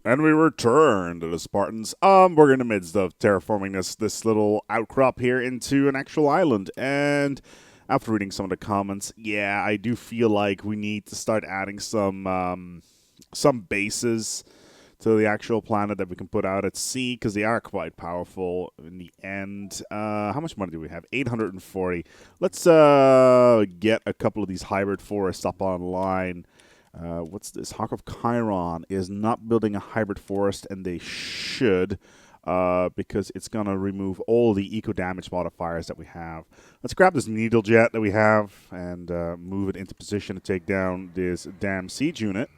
And we return to the Spartans. We're in the midst of terraforming this little outcrop here into an actual island. And after reading some of the comments, yeah, I do feel like we need to start adding some bases to the actual planet that we can put out at sea, because they are quite powerful in the end. How much money do we have? 840. Let's get a couple of these hybrid forests up online. What's this? Hawk of Chiron is not building a hybrid forest, and they should, because it's going to remove all the eco damage modifiers that we have. Let's grab this needle jet that we have and move it into position to take down this damn siege unit.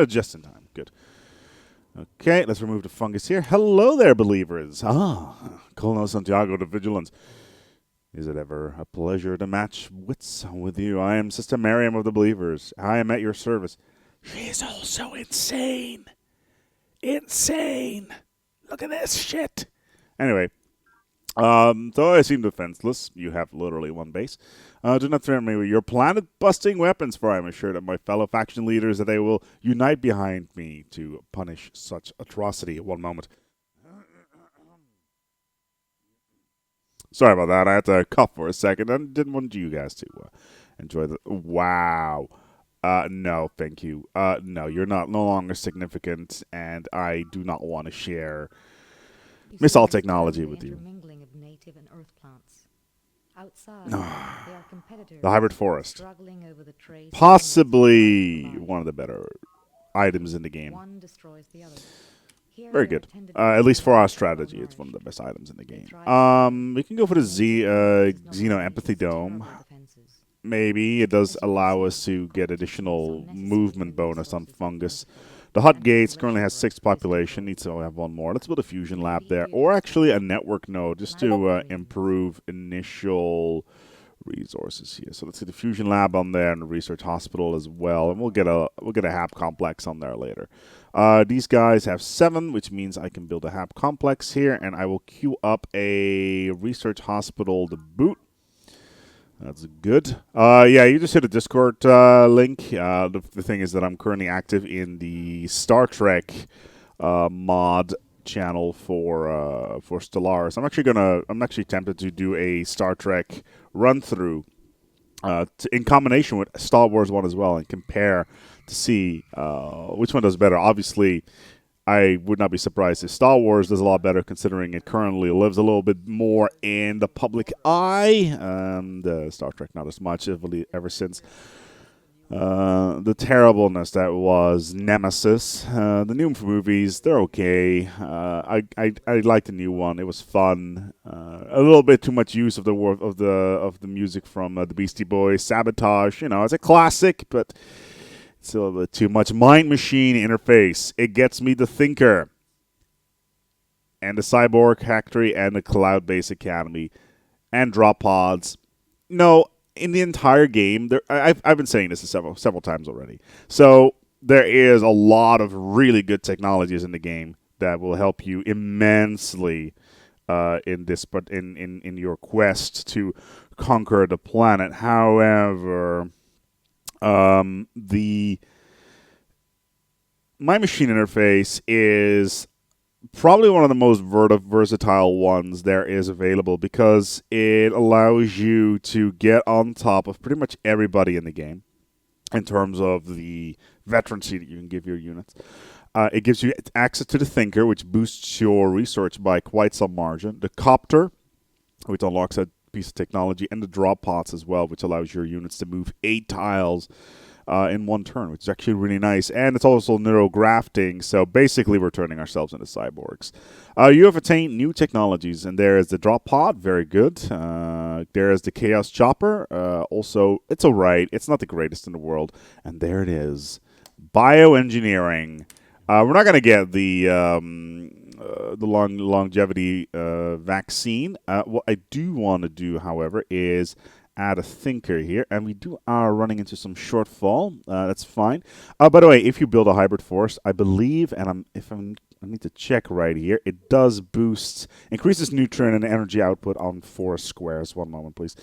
Just in time. Good. Okay, let's remove the fungus here. Hello there, believers. Colonel Santiago de Vigilance. Is it ever a pleasure to match wits with you? I am Sister Miriam of the Believers. I am at your service. She is also insane. Insane. Look at this shit. Anyway, though I seem defenseless, you have literally one base. Do not threaten me with your planet-busting weapons, for I am assured of my fellow faction leaders that they will unite behind me to punish such atrocity. One moment. Sorry about that. I had to cough for a second. I didn't want you guys to enjoy the... Wow. No, thank you. No, you're no longer significant, and I do not want to share missile technology with you. Of native and earth plants. Outside, The hybrid forest. Over the trace Possibly one of the better items in the game. One destroys the other. Very good. At least for our strategy, it's one of the best items in the game. We can go for the Xeno Empathy Dome. Maybe it does allow us to get additional movement bonus on fungus. The Hut Gates currently has 6 population. Needs to have one more. Let's build a fusion lab there, or actually a network node, just to improve initial resources here. So let's get the fusion lab on there and the research hospital as well, and we'll get a hab complex on there later. These guys have 7, which means I can build a hab complex here, and I will queue up a research hospital to boot. That's good. Yeah, you just hit a Discord link. The thing is that I'm currently active in the Star Trek mod channel for Stellaris. I'm actually tempted to do a Star Trek run through in combination with Star Wars one as well, and compare to see which one does better. Obviously, I would not be surprised if Star Wars does a lot better, considering it currently lives a little bit more in the public eye. Star Trek not as much, ever since the terribleness that was Nemesis. The new movies, they're okay. I like the new one. It was fun. A little bit too much use of the music from the Beastie Boys. Sabotage, it's a classic, but it's a little bit too much. Mind Machine interface. It gets me the Thinker, and the Cyborg Factory, and the Cloud Base Academy, and drop pods. No, in the entire game, I've been saying this several times already. So there is a lot of really good technologies in the game that will help you immensely in your quest to conquer the planet. However, the My Machine interface is probably one of the most versatile ones there is available, because it allows you to get on top of pretty much everybody in the game in terms of the veterancy that you can give your units. It gives you access to the Thinker, which boosts your research by quite some margin. The Copter, which unlocks a piece of technology, and the drop pods as well, which allows your units to move 8 tiles in one turn, which is actually really nice. And it's also neurografting, so basically we're turning ourselves into cyborgs. You have attained new technologies, and there is the drop pod, very good. There is the Chaos Chopper, also, it's alright, it's not the greatest in the world. And there it is, bioengineering. We're not going to get the longevity vaccine. What I do want to do, however, is add a Thinker here, and we are running into some shortfall. That's fine. By the way, if you build a hybrid force, I believe, and I need to check right here, it does increases nutrient and energy output on forest squares. One moment, please.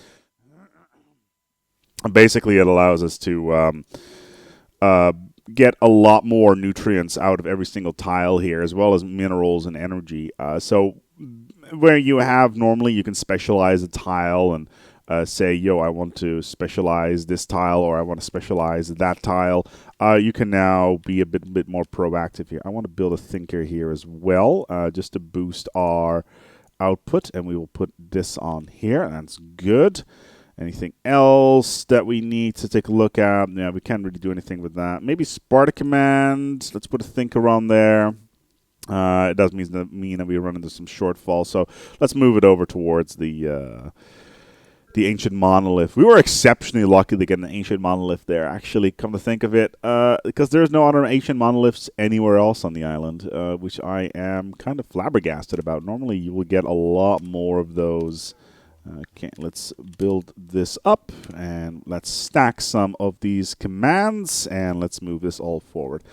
Basically, it allows us to get a lot more nutrients out of every single tile here, as well as minerals and energy. So where you have normally you can specialize a tile and say, yo, I want to specialize this tile or I want to specialize that tile. You can now be a bit more proactive here. I want to build a thinker here as well, just to boost our output, and we will put this on here. That's good. Anything else that we need to take a look at? Yeah, we can't really do anything with that. Maybe Sparta command. Let's put a thinker on there. It does mean that we run into some shortfall, so let's move it over towards the ancient monolith. We were exceptionally lucky to get an ancient monolith there, actually, come to think of it, because there's no other ancient monoliths anywhere else on the island, which I am kind of flabbergasted about. Normally you will get a lot more of those. Okay, let's build this up, and let's stack some of these commands, and let's move this all forward.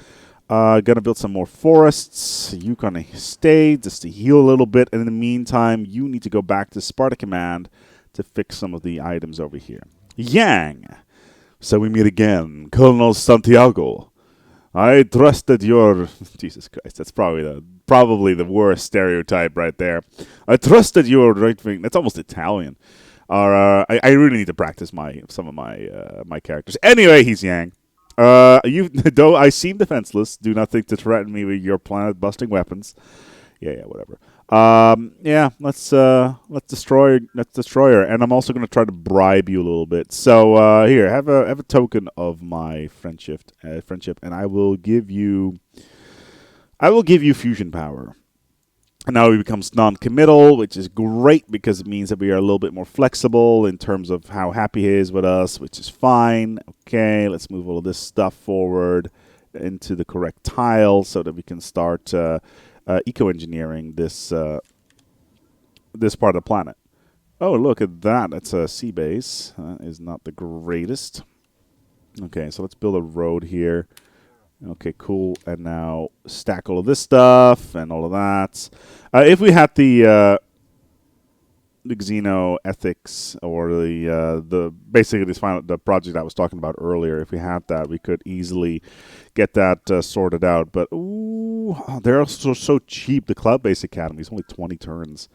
Gonna build some more forests. You gonna stay just to heal a little bit, and in the meantime, you need to go back to Sparta command to fix some of the items over here. Yang! So we meet again, Colonel Santiago. I trusted your... Jesus Christ, that's probably the worst stereotype right there. I trusted your right wing... That's almost Italian. I really need to practice some of my characters. Anyway, he's Yang. Though I seem defenseless, do not think to threaten me with your planet-busting weapons. Yeah, whatever. Yeah, let's destroy her, and I'm also going to try to bribe you a little bit. So here, have a token of my friendship, and I will give you fusion power. And now he becomes non-committal, which is great because it means that we are a little bit more flexible in terms of how happy he is with us, which is fine. Okay, let's move all of this stuff forward into the correct tile so that we can start eco-engineering this this part of the planet. Oh, look at that. That's a sea base. That is not the greatest. Okay, so let's build a road here. Okay, cool. And now stack all of this stuff and all of that. If we had the Xeno ethics or the basically the project I was talking about earlier, if we had that, we could easily get that sorted out. But ooh, they're also so cheap. The cloud-based academy is only 20 turns.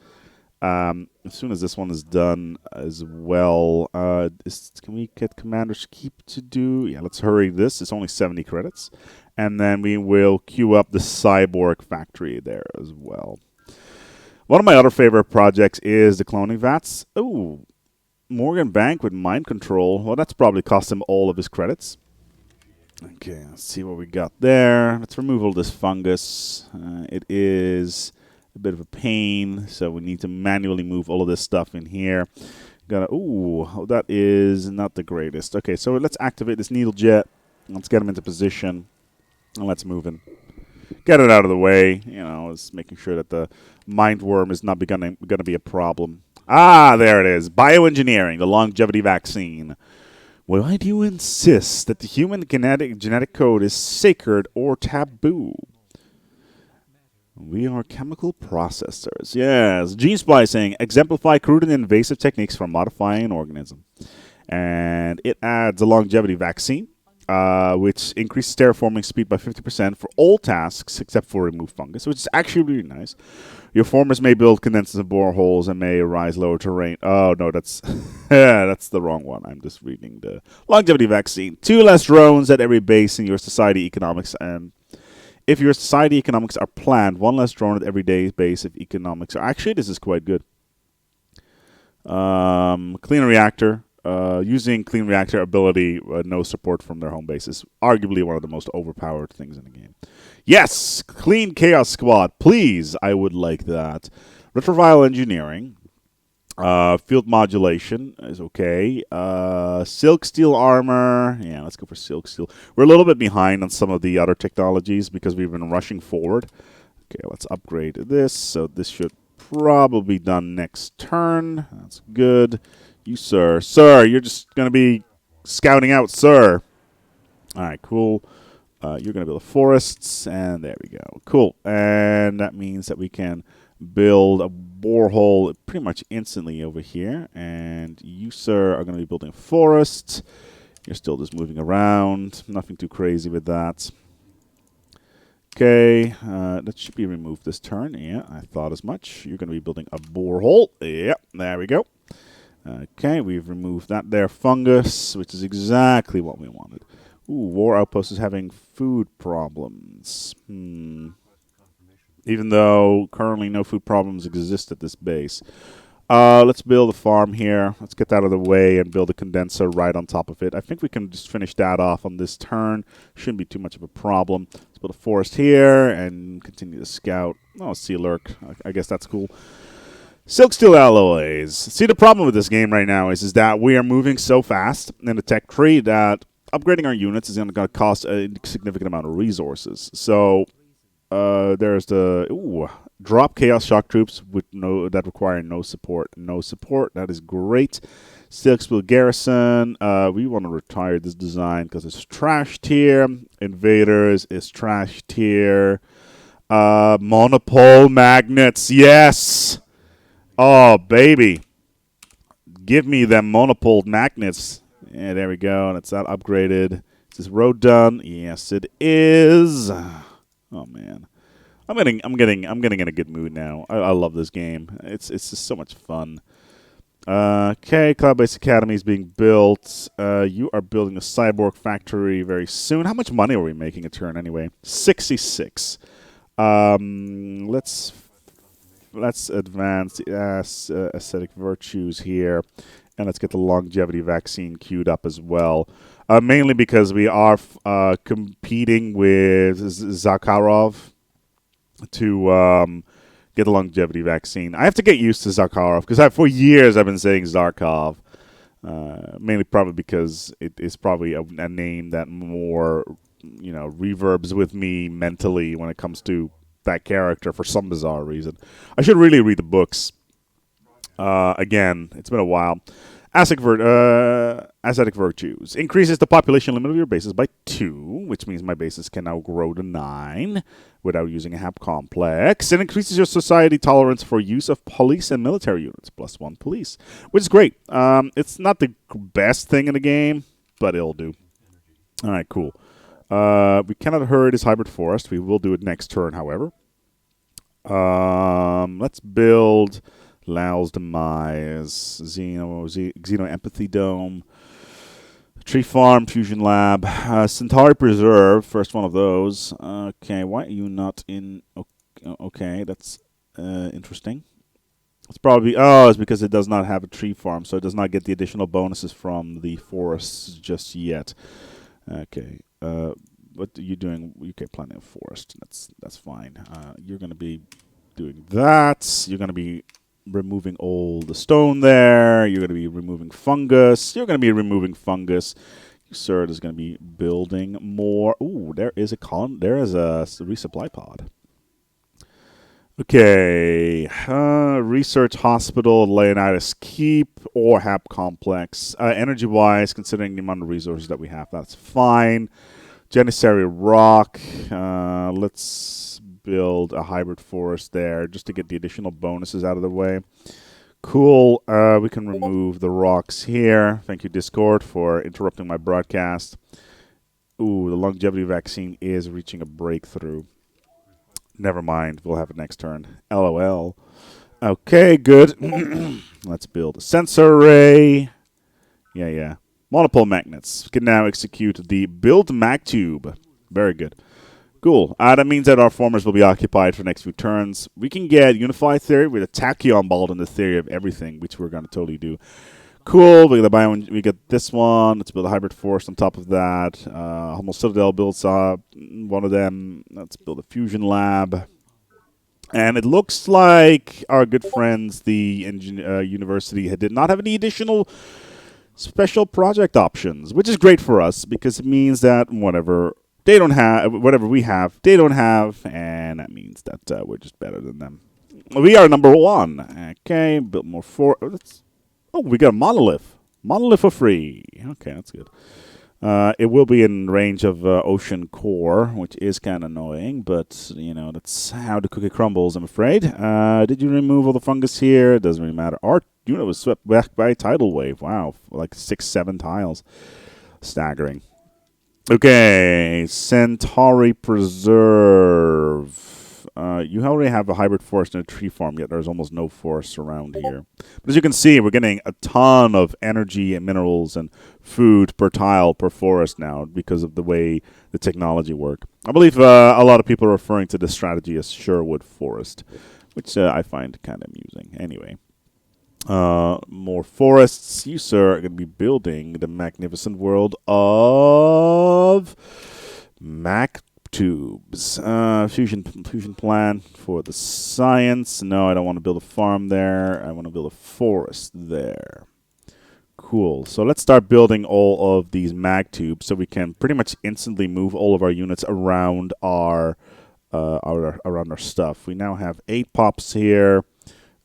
As soon as this one is done as well, can we get Commander's Keep to do? Yeah, let's hurry this. It's only 70 credits. And then we will queue up the Cyborg factory there as well. One of my other favorite projects is the cloning vats. Ooh, Morgan Bank with mind control. Well, that's probably cost him all of his credits. Okay, let's see what we got there. Let's remove all this fungus. It is a bit of a pain, so we need to manually move all of this stuff in here. Ooh, that is not the greatest. Okay, so let's activate this needle jet. Let's get him into position, and let's move in. Get it out of the way. You know, it's making sure that the mind worm is not going to be a problem. Ah, there it is. Bioengineering, the longevity vaccine. Why do you insist that the human genetic code is sacred or taboo? We are chemical processors. Yes. Gene splicing. Exemplify crude and invasive techniques for modifying an organism. And it adds a longevity vaccine, which increases terraforming speed by 50% for all tasks except for remove fungus, which is actually really nice. Your formers may build condensers and boreholes and may rise lower terrain. Oh, no, that's that's the wrong one. I'm just reading the longevity vaccine. 2 less drones at every base in your society economics, and if your society economics are planned, 1 less drone at every day base if economics are... Actually, this is quite good. Clean reactor. Using clean reactor ability, no support from their home bases. Arguably one of the most overpowered things in the game. Yes! Clean Chaos Squad. Please, I would like that. Retrovile engineering. Field modulation is okay. Silk steel armor. Yeah, let's go for silk steel. We're a little bit behind on some of the other technologies because we've been rushing forward. Okay, let's upgrade this. So this should probably be done next turn. That's good. You, sir. Sir, you're just going to be scouting out, sir. All right, cool. You're going to build forests, and there we go. Cool. And that means that we can build a borehole pretty much instantly over here. And you, sir, are going to be building forests. You're still just moving around. Nothing too crazy with that. Okay, that should be removed this turn. Yeah, I thought as much. You're going to be building a borehole. Yep, there we go. Okay, we've removed that there fungus, which is exactly what we wanted. Ooh, War Outpost is having food problems. Even though currently no food problems exist at this base. Let's build a farm here. Let's get that out of the way and build a condenser right on top of it. I think we can just finish that off on this turn. Shouldn't be too much of a problem. Let's build a forest here and continue to scout. Oh, Sea Lurk. I guess that's cool. Silk Steel Alloys. See, the problem with this game right now is that we are moving so fast in the tech tree that upgrading our units is going to cost a significant amount of resources. So there's the drop Chaos Shock Troops with that require no support. No support. That is great. Silk Steel Garrison. We want to retire this design because it's trash tier. Invaders is trash tier. Monopole Magnets. Yes. Oh, baby. Give me them monopole magnets. Yeah, there we go. That's that upgraded. Is this road done? Yes, it is. Oh man. I'm getting in a good mood now. I love this game. It's just so much fun. Okay, Cloud Base Academy is being built. You are building a cyborg factory very soon. How much money are we making a turn anyway? 66. Let's advance the aesthetic virtues here, and let's get the longevity vaccine queued up as well. Mainly because we are competing with Zakharov to get the longevity vaccine. I have to get used to Zakharov because for years I've been saying Zarkov. Mainly probably because it is probably a name that more reverbs with me mentally when it comes to that character for some bizarre reason. I should really read the books. Again, it's been a while. Ascetic Virtues. Increases the population limit of your bases by 2, which means my bases can now grow to 9 without using a HAP complex. It increases your society tolerance for use of police and military units, +1 police, which is great. It's not the best thing in the game, but it'll do. All right, cool. We cannot herd his hybrid forest. We will do it next turn, however. Let's build Lao's Demise, Xeno Empathy Dome, Tree Farm, Fusion Lab, Centauri Preserve, first one of those. Okay, why are you not in? Okay, that's interesting. It's probably, it's because it does not have a tree farm, so it does not get the additional bonuses from the forests just yet. Okay. What are you doing? Okay, planting a forest. That's fine. You're going to be doing that. You're going to be removing all the stone there. You're going to be removing fungus. You're going to be removing fungus. Sir is going to be building more. Ooh, there is a resupply pod. Okay, Research Hospital, Leonidas Keep, or HAP Complex. Energy-wise, considering the amount of resources that we have, that's fine. Janissary Rock, let's build a hybrid forest there just to get the additional bonuses out of the way. Cool, we can remove the rocks here. Thank you, Discord, for interrupting my broadcast. Ooh, the longevity vaccine is reaching a breakthrough. Never mind. We'll have it next turn. LOL. Okay, good. Let's build a sensor array. Yeah. Monopole magnets. We can now execute the build mag tube. Very good. Cool. That means that our formers will be occupied for the next few turns. We can get unified theory with a tachyon ball in the theory of everything, which we're going to totally do. Cool. We get this one. Let's build a hybrid forest on top of that. Hummel Citadel builds up one of them. Let's build a fusion lab. And it looks like our good friends, the university, did not have any additional special project options, which is great for us because it means that whatever we have, they don't have, and that means that we're just better than them. We are number 1. Okay, build more we got a monolith. Monolith for free. Okay, that's good. It will be in range of ocean core, which is kind of annoying, but, that's how the cookie crumbles, I'm afraid. Did you remove all the fungus here? It doesn't really matter. Our unit was swept back by a tidal wave. Wow, like 6-7 tiles. Staggering. Okay, Centauri Preserve. You already have a hybrid forest and a tree farm, yet there's almost no forest around here. But as you can see, we're getting a ton of energy and minerals and food per tile per forest now because of the way the technology works. I believe a lot of people are referring to this strategy as Sherwood Forest, which I find kind of amusing. Anyway. More forests. You, sir, are going to be building the magnificent world of Mac tubes. Fusion plan for the science. No, I don't want to build a farm there. I want to build a forest there. Cool. So let's start building all of these mag tubes so we can pretty much instantly move all of our units around our stuff. We now have 8 pops here.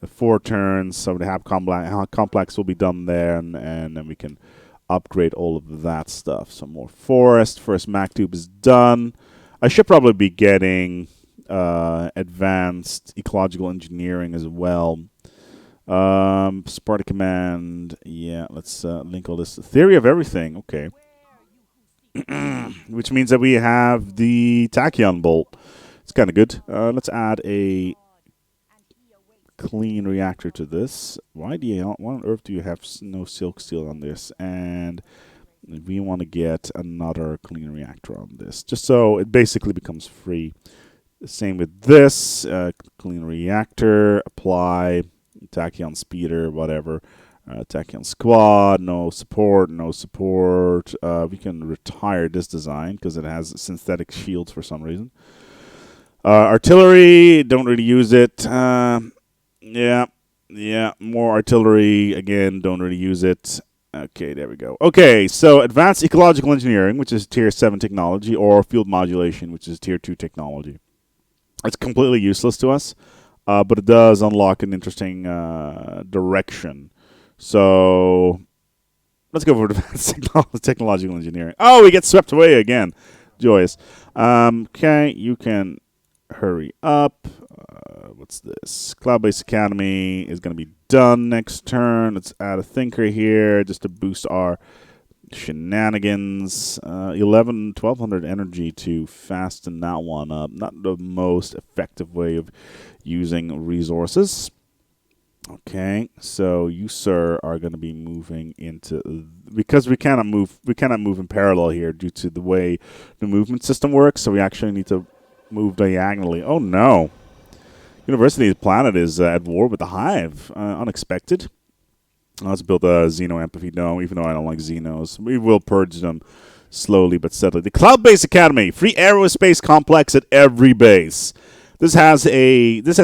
4 turns, so the hab complex will be done there, and then we can upgrade all of that stuff. Some more forest. First Mac tube is done. I should probably be getting advanced ecological engineering as well. Sparta command. Yeah, let's link all this. Theory of everything. Okay. Which means that we have the tachyon bolt. It's kind of good. Let's add a clean reactor to this. Why on earth do you have no silk steel on this? And we want to get another clean reactor on this, just so it basically becomes free. Same with this. Clean reactor, apply, tachyon speeder, whatever. Tachyon squad, no support. We can retire this design because it has synthetic shields for some reason. Artillery, don't really use it. Yeah, more artillery. Again, don't really use it. Okay, there we go. Okay, so advanced ecological engineering, which is tier 7 technology, or field modulation, which is tier 2 technology. It's completely useless to us, but it does unlock an interesting direction. So let's go for advanced technological engineering. Oh, we get swept away again. Joyous. Okay, you can hurry up. What's this? Cloud-based academy is going to be done next turn. Let's add a thinker here just to boost our shenanigans. 1200 energy to fasten that one up. Not the most effective way of using resources. Okay, so you, sir, are going to be moving into, because we cannot move in parallel here due to the way the movement system works. So we actually need to move diagonally. Oh no. University's planet is at war with the Hive. Unexpected. Let's build a Xeno empathy dome, even though I don't like Xenos. We will purge them slowly but steadily. The Cloud-Based Academy. Free aerospace complex at every base. This has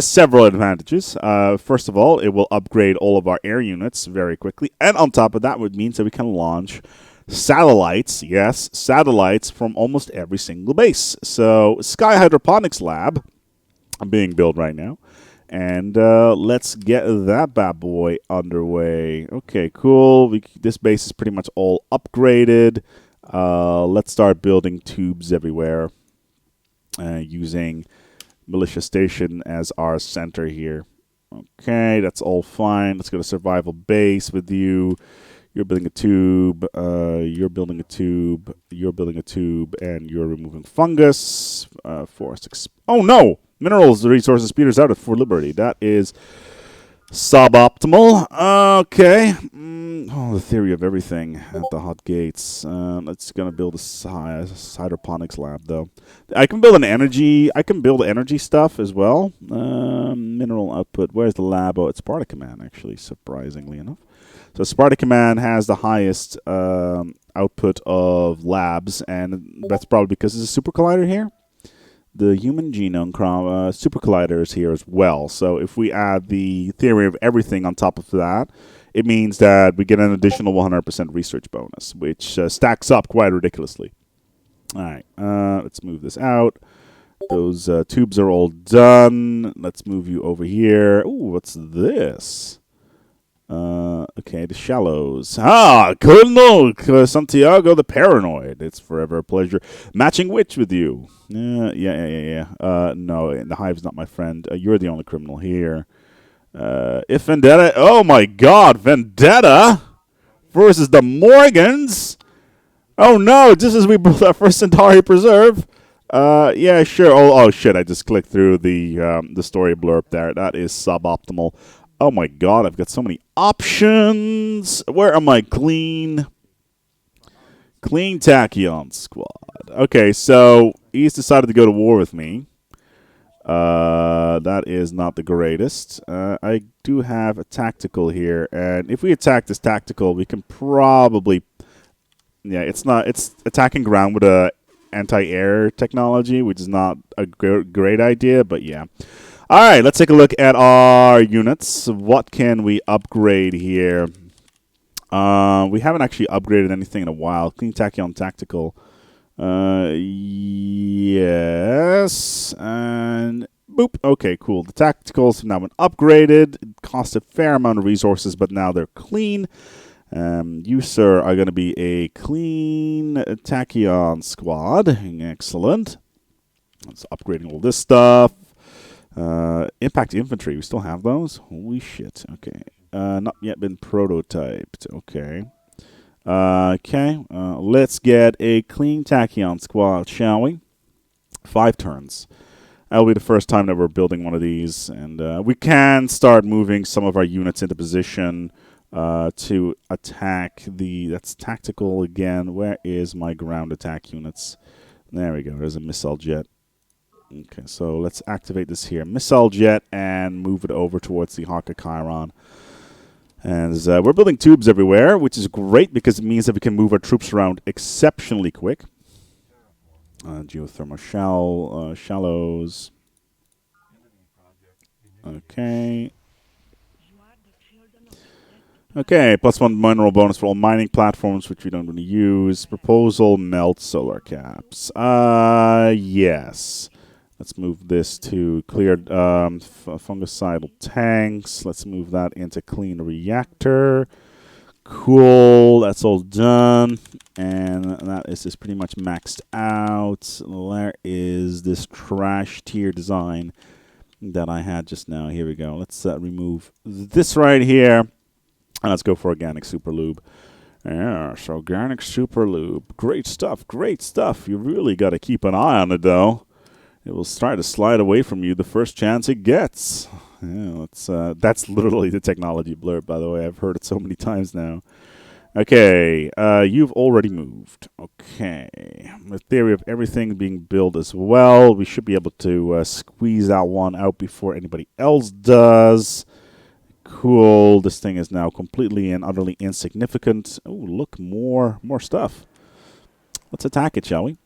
several advantages. First of all, it will upgrade all of our air units very quickly. And on top of that, it means that we can launch satellites. Yes, satellites from almost every single base. So, Sky Hydroponics Lab being built right now, and let's get that bad boy underway. Okay, cool. This base is pretty much all upgraded. Let's start building tubes everywhere, using Militia Station as our center here. Okay, that's all fine. Let's go to survival base with you. You're building a tube, you're building a tube, you're building a tube, and you're removing fungus. Forest oh no! Minerals, resources, speeders out for Liberty. That is suboptimal. Okay. The theory of everything at the hot gates. Let's gonna build a hydroponics lab though. I can build energy stuff as well. Mineral output. Where's the lab? Oh, it's Sparta Command actually, surprisingly enough. So Sparta Command has the highest output of labs, and that's probably because there's a super collider here. The human genome super collider is here as well. So if we add the theory of everything on top of that, it means that we get an additional 100% research bonus, which stacks up quite ridiculously. All right, let's move this out. Those tubes are all done. Let's move you over here. Ooh, what's this? Okay, the shallows. Colonel Santiago the Paranoid. It's forever a pleasure matching witch with you. Yeah. No, the Hive's not my friend. You're the only criminal here. If Vendetta... Oh my god, Vendetta versus the Morgans? Oh no, just as we built our first Centauri Preserve. Yeah, sure. Oh shit, I just clicked through the story blurb there. That is suboptimal. Oh my god, I've got so many options. Where am I? Clean Tachyon Squad. Okay, so he's decided to go to war with me. That is not the greatest. I do have a tactical here, and if we attack this tactical, we can probably... Yeah, it's attacking ground with a anti-air technology, which is not a great idea, but yeah. All right, let's take a look at our units. What can we upgrade here? We haven't actually upgraded anything in a while. Clean Tachyon Tactical. Yes. And boop. Okay, cool. The tacticals have now been upgraded. It cost a fair amount of resources, but now they're clean. You, sir, are going to be a clean Tachyon squad. Excellent. Let's upgrading all this stuff. Impact infantry. We still have those? Holy shit. Okay. Not yet been prototyped. Okay. Let's get a clean Tachyon squad, shall we? 5 turns. That'll be the first time that we're building one of these. And we can start moving some of our units into position to attack the... That's tactical again. Where is my ground attack units? There we go. There's a missile jet. Okay, so let's activate this here. Missile jet and move it over towards the Haka Chiron. And we're building tubes everywhere, which is great because it means that we can move our troops around exceptionally quick. Geothermal shallows. Okay. Okay, +1 mineral bonus for all mining platforms, which we don't really use. Proposal, melt solar caps. Yes. Let's move this to cleared fungicidal tanks. Let's move that into clean reactor. Cool, that's all done. And that is just pretty much maxed out. There is this trash tier design that I had just now. Here we go. Let's remove this right here. And let's go for organic super lube. Yes, organic super lube. Great stuff, great stuff. You really got to keep an eye on it, though. It will try to slide away from you the first chance it gets. Yeah, that's literally the technology blurb, by the way. I've heard it so many times now. Okay, you've already moved. Okay, the theory of everything being built as well. We should be able to squeeze that one out before anybody else does. Cool. This thing is now completely and utterly insignificant. Oh, look, more stuff. Let's attack it, shall we?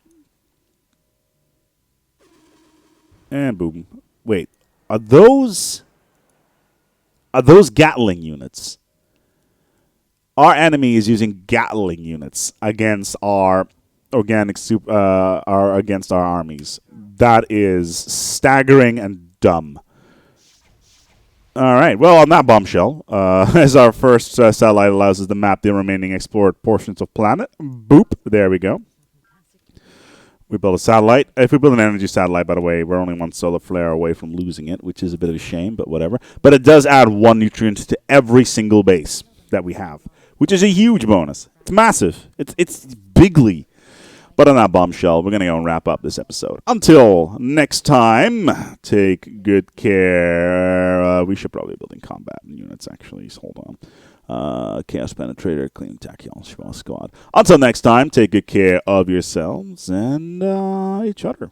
And boom. Wait, are those Gatling units? Our enemy is using Gatling units against our against our armies. That is staggering and dumb. All right. Well, on that bombshell, as our first satellite allows us to map the remaining explored portions of planet. Boop. There we go. We build a satellite. If we build an energy satellite, by the way, we're only 1 solar flare away from losing it, which is a bit of a shame, but whatever. But it does add 1 nutrient to every single base that we have, which is a huge bonus. It's massive. It's bigly. But on that bombshell, we're going to go and wrap up this episode. Until next time, take good care. We should probably be building combat units, actually. So hold on. Chaos Penetrator, Clean Tachyon Squad. Until next time, take good care of yourselves and each other.